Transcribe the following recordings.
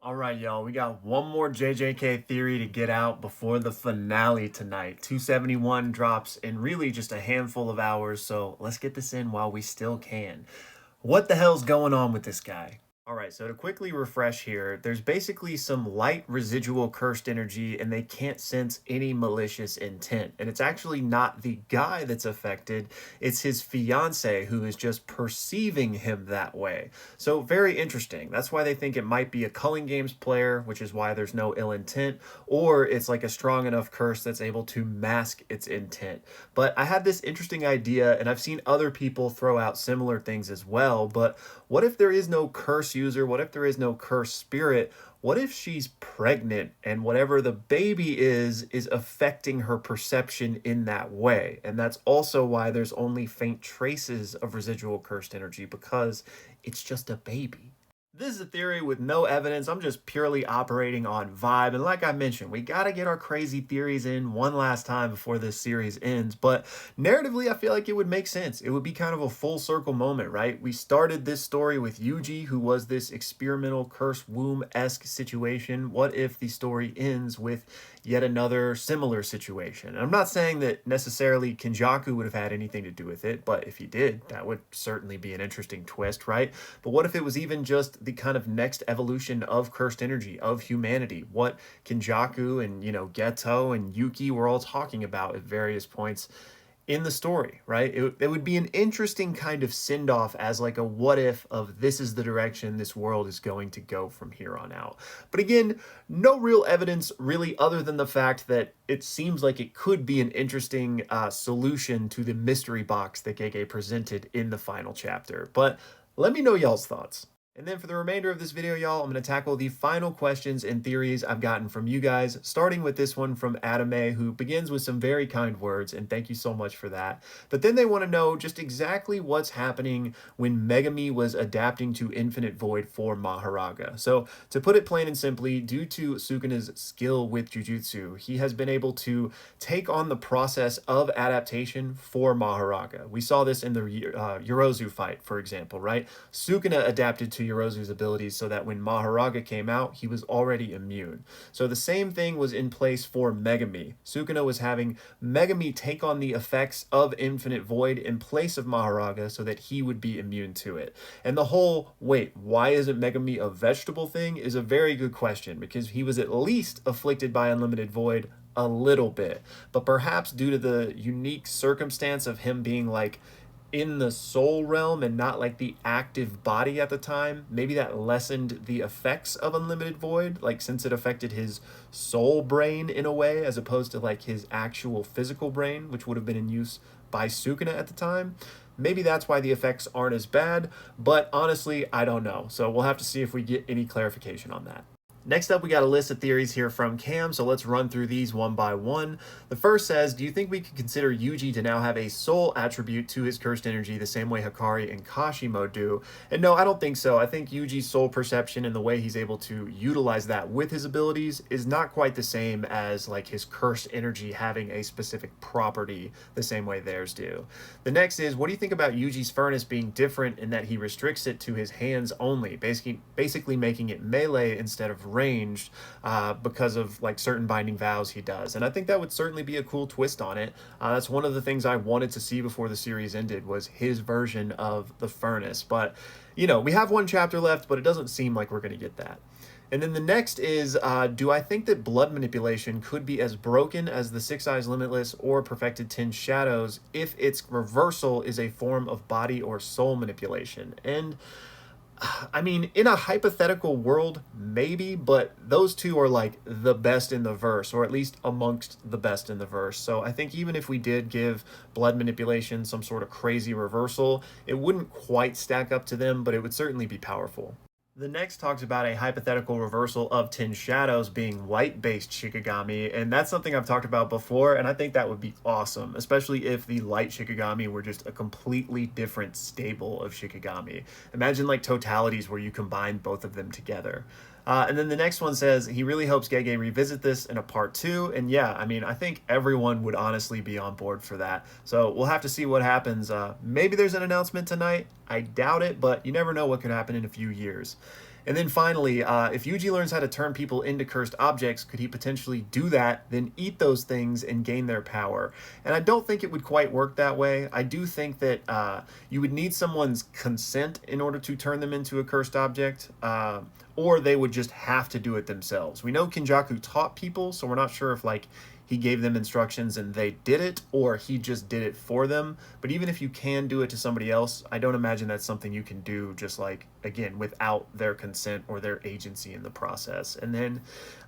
All right, y'all, we got one more JJK theory to get out before the finale tonight. 271 drops in really just a handful of hours, so let's get this in while we still can. What the hell's going on with this guy? All right, so to quickly refresh here, there's basically some light residual cursed energy, and they can't sense any malicious intent. And it's actually not the guy that's affected, it's his fiance who is just perceiving him that way. So, very interesting. That's why they think it might be a Culling Games player, which is why there's no ill intent, or it's like a strong enough curse that's able to mask its intent. But I had this interesting idea, and I've seen other people throw out similar things as well. But what if there is no curse user? What if there is no curse spirit? What if she's pregnant and whatever the baby is affecting her perception in that way? And that's also why there's only faint traces of residual cursed energy because it's just a baby. This is a theory with no evidence. I'm just purely operating on vibe. And like I mentioned, we got to get our crazy theories in one last time before this series ends. But narratively, I feel like it would make sense. It would be kind of a full circle moment, right? We started this story with Yuji, who was this experimental curse womb-esque situation. What if the story ends with yet another similar situation? And I'm not saying that necessarily Kinjaku would have had anything to do with it, but if he did, that would certainly be an interesting twist, right? But what if it was even just the kind of next evolution of cursed energy, of humanity? What Kinjaku and, Geto and Yuki were all talking about at various points in the story, right? It would be an interesting kind of send off as like a what if of this is the direction this world is going to go from here on out. But again, no real evidence really other than the fact that it seems like it could be an interesting solution to the mystery box that Gege presented in the final chapter. But let me know y'all's thoughts. And then for the remainder of this video, y'all, I'm going to tackle the final questions and theories I've gotten from you guys, starting with this one from Adame, who begins with some very kind words, and thank you so much for that. But then they want to know just exactly what's happening when Megami was adapting to Infinite Void for Mahoraga. So, to put it plain and simply, due to Sukuna's skill with Jujutsu, he has been able to take on the process of adaptation for Mahoraga. We saw this in the Yorozu fight, for example, right? Sukuna adapted to Yorozu's abilities so that when Mahoraga came out, he was already immune. So the same thing was in place for Megami. Sukuna was having Megami take on the effects of Infinite Void in place of Mahoraga so that he would be immune to it. And the whole, wait, why isn't Megami a vegetable thing is a very good question, because he was at least afflicted by Unlimited Void a little bit. But perhaps due to the unique circumstance of him being like in the soul realm and not like the active body at the time, maybe that lessened the effects of Unlimited Void, like since it affected his soul brain in a way as opposed to like his actual physical brain, which would have been in use by Sukuna at the time. Maybe that's why the effects aren't as bad, but honestly, I don't know. So we'll have to see if we get any clarification on that. Next up, we got a list of theories here from Cam, so let's run through these one by one. The first says, do you think we could consider Yuji to now have a soul attribute to his cursed energy the same way Hikari and Kashimo do? And no, I don't think so. I think Yuji's soul perception and the way he's able to utilize that with his abilities is not quite the same as like his cursed energy having a specific property the same way theirs do. The next is, what do you think about Yuji's furnace being different in that he restricts it to his hands only, basically making it melee instead of ranged because of like certain binding vows he does? And I think that would certainly be a cool twist on it. That's one of the things I wanted to see before the series ended, was his version of the furnace. But we have one chapter left, but it doesn't seem like we're going to get that. And then the next is, do I think that blood manipulation could be as broken as the Six Eyes Limitless or Perfected 10 Shadows if its reversal is a form of body or soul manipulation? And I mean, in a hypothetical world, maybe, but those two are like the best in the verse, or at least amongst the best in the verse. So I think even if we did give blood manipulation some sort of crazy reversal, it wouldn't quite stack up to them, but it would certainly be powerful. The next talks about a hypothetical reversal of 10 Shadows being light-based Shikigami, and that's something I've talked about before, and I think that would be awesome, especially if the light Shikigami were just a completely different stable of Shikigami. Imagine like totalities where you combine both of them together. And then the next one says he really hopes Gege revisit this in a part 2. And yeah, I mean, I think everyone would honestly be on board for that. So we'll have to see what happens. Maybe there's an announcement tonight. I doubt it, but you never know what could happen in a few years. And then finally, if Yuji learns how to turn people into cursed objects, could he potentially do that, then eat those things and gain their power? And I don't think it would quite work that way. I do think that you would need someone's consent in order to turn them into a cursed object, or they would just have to do it themselves. We know Kinjaku taught people, so we're not sure if like he gave them instructions and they did it, or he just did it for them. But even if you can do it to somebody else, I don't imagine that's something you can do just like, again, without their consent or their agency in the process. And then,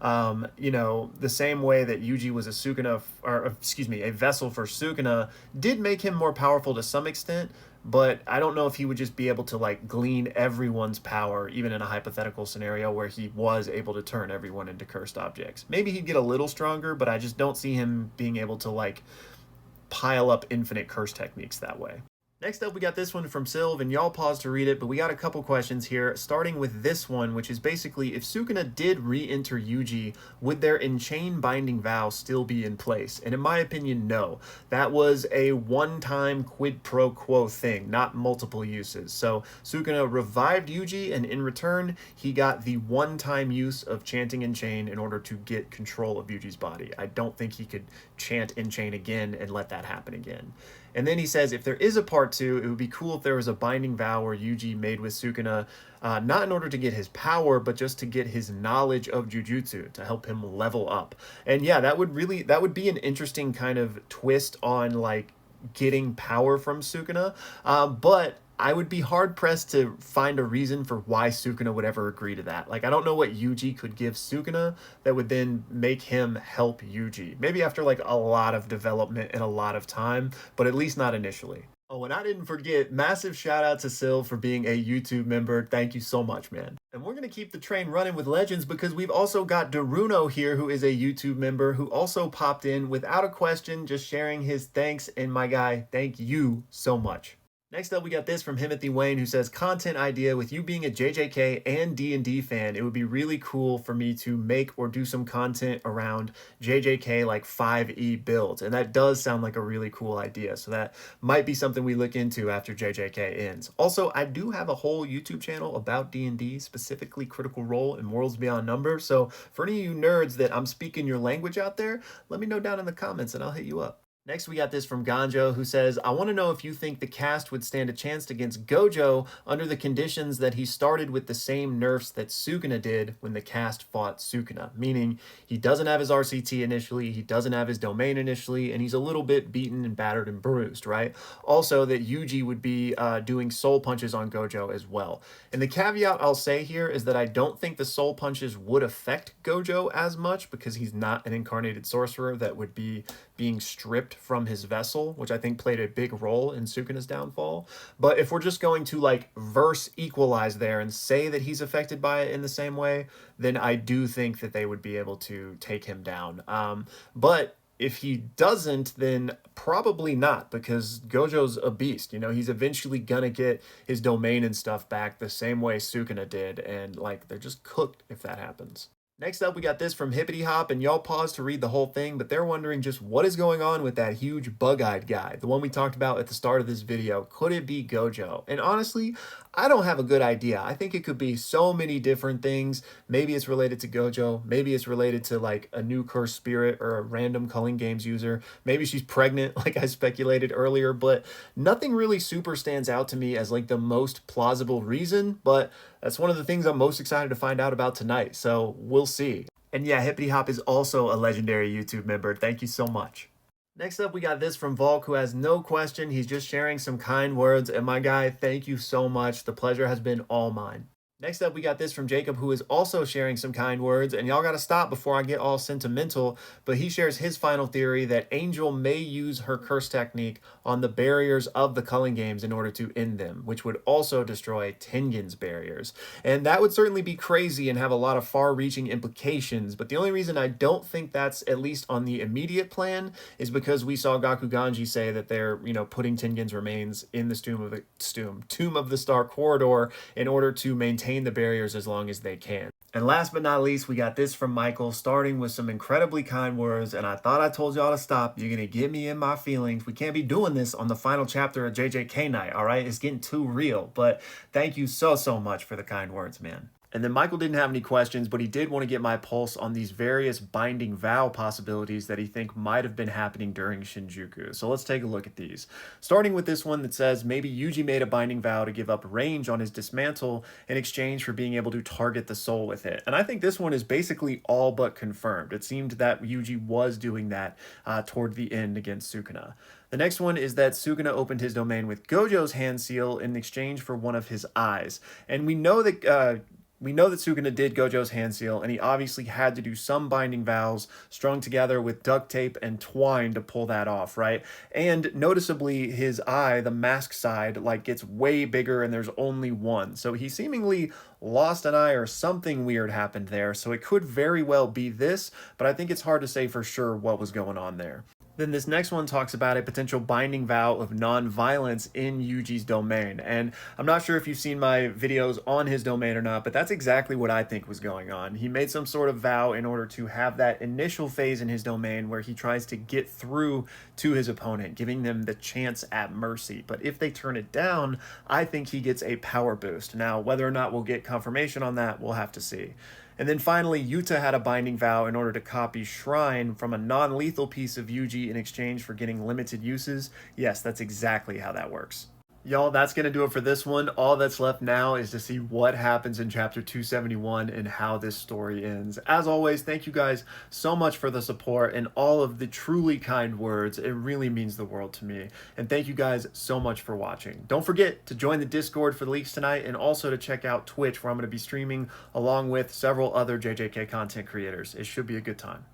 the same way that Yuji was a sukuna, or excuse me, a vessel for sukuna, did make him more powerful to some extent, but I don't know if he would just be able to like glean everyone's power, even in a hypothetical scenario where he was able to turn everyone into cursed objects. Maybe he'd get a little stronger, but I just don't see him being able to like pile up infinite curse techniques that way. Next up, we got this one from Sylv, and y'all pause to read it, but we got a couple questions here, starting with this one, which is basically, if Sukuna did re-enter Yuji, would their enchain binding vow still be in place? And in my opinion, no. That was a one-time quid pro quo thing, not multiple uses. So Sukuna revived Yuji, and in return, he got the one-time use of chanting enchain in order to get control of Yuji's body. I don't think he could chant enchain again and let that happen again. And then he says, if there is a part two, it would be cool if there was a binding vow where Yuji made with Sukuna, not in order to get his power, but just to get his knowledge of jujutsu, to help him level up. And yeah, that would be an interesting kind of twist on like getting power from Sukuna. But I would be hard pressed to find a reason for why Sukuna would ever agree to that. Like, I don't know what Yuji could give Sukuna that would then make him help Yuji. Maybe after like a lot of development and a lot of time, but at least not initially. Oh, and I didn't forget, massive shout out to Sil for being a YouTube member. Thank you so much, man. And we're going to keep the train running with legends because we've also got Daruno here, who is a YouTube member, who also popped in without a question, just sharing his thanks. And my guy, thank you so much. Next up, we got this from Timothy Wayne, who says, content idea, with you being a JJK and D&D fan, it would be really cool for me to make or do some content around JJK like 5e builds. And that does sound like a really cool idea. So that might be something we look into after JJK ends. Also, I do have a whole YouTube channel about D&D, specifically Critical Role and Worlds Beyond Number. So for any of you nerds that I'm speaking your language out there, let me know down in the comments and I'll hit you up. Next, we got this from Gojo, who says, I want to know if you think the cast would stand a chance against Gojo under the conditions that he started with the same nerfs that Sukuna did when the cast fought Sukuna. Meaning, he doesn't have his RCT initially, he doesn't have his domain initially, and he's a little bit beaten and battered and bruised, right? Also, that Yuji would be doing soul punches on Gojo as well. And the caveat I'll say here is that I don't think the soul punches would affect Gojo as much because he's not an incarnated sorcerer that would be being stripped from his vessel, which I think played a big role in Sukuna's downfall. But if we're just going to like verse equalize there and say that he's affected by it in the same way, then I do think that they would be able to take him down. But if he doesn't, then probably not, because Gojo's a beast. You know, he's eventually gonna get his domain and stuff back the same way Sukuna did, and like they're just cooked if that happens. Next up, we got this from Hippity Hop, and y'all pause to read the whole thing, but they're wondering just what is going on with that huge bug-eyed guy, the one we talked about at the start of this video. Could it be Gojo? And honestly, I don't have a good idea. I think it could be so many different things. Maybe it's related to Gojo. Maybe it's related to like a new cursed spirit or a random Culling Games user. Maybe she's pregnant, like I speculated earlier, but nothing really super stands out to me as like the most plausible reason, but that's one of the things I'm most excited to find out about tonight, so we'll see. And yeah, Hippity Hop is also a legendary YouTube member. Thank you so much. Next up, we got this from Volk, who has no question. He's just sharing some kind words. And my guy, thank you so much. The pleasure has been all mine. Next up, we got this from Jacob, who is also sharing some kind words, and y'all gotta stop before I get all sentimental, but he shares his final theory that Angel may use her curse technique on the barriers of the Culling Games in order to end them, which would also destroy Tengen's barriers. And that would certainly be crazy and have a lot of far-reaching implications, but the only reason I don't think that's at least on the immediate plan is because we saw Gakuganji say that they're, putting Tengen's remains in the Tomb of the Star corridor in order to maintain the barriers as long as they can. And last but not least, we got this from Michael, starting with some incredibly kind words, and I thought I told y'all to stop. You're gonna get me in my feelings. We can't be doing this on the final chapter of JJK Night, all right? It's getting too real, but thank you so much for the kind words, man. And then Michael didn't have any questions, but he did want to get my pulse on these various binding vow possibilities that he think might have been happening during Shinjuku. So let's take a look at these. Starting with this one that says maybe Yuji made a binding vow to give up range on his dismantle in exchange for being able to target the soul with it. And I think this one is basically all but confirmed. It seemed that Yuji was doing that toward the end against Sukuna. The next one is that Sukuna opened his domain with Gojo's hand seal in exchange for one of his eyes. And we know that Sukuna did Gojo's hand seal, and he obviously had to do some binding vows strung together with duct tape and twine to pull that off, right? And noticeably, his eye, the mask side, like gets way bigger and there's only one. So he seemingly lost an eye or something weird happened there. So it could very well be this, but I think it's hard to say for sure what was going on there. Then this next one talks about a potential binding vow of non-violence in Yuji's domain. And I'm not sure if you've seen my videos on his domain or not, but that's exactly what I think was going on. He made some sort of vow in order to have that initial phase in his domain where he tries to get through to his opponent, giving them the chance at mercy. But if they turn it down, I think he gets a power boost. Now, whether or not we'll get confirmation on that, we'll have to see. And then finally, Yuta had a binding vow in order to copy Shrine from a non-lethal piece of Yuji in exchange for getting limited uses. Yes, that's exactly how that works. Y'all, that's going to do it for this one. All that's left now is to see what happens in chapter 271 and how this story ends. As always, thank you guys so much for the support and all of the truly kind words. It really means the world to me. And thank you guys so much for watching. Don't forget to join the Discord for the leaks tonight and also to check out Twitch, where I'm going to be streaming along with several other JJK content creators. It should be a good time.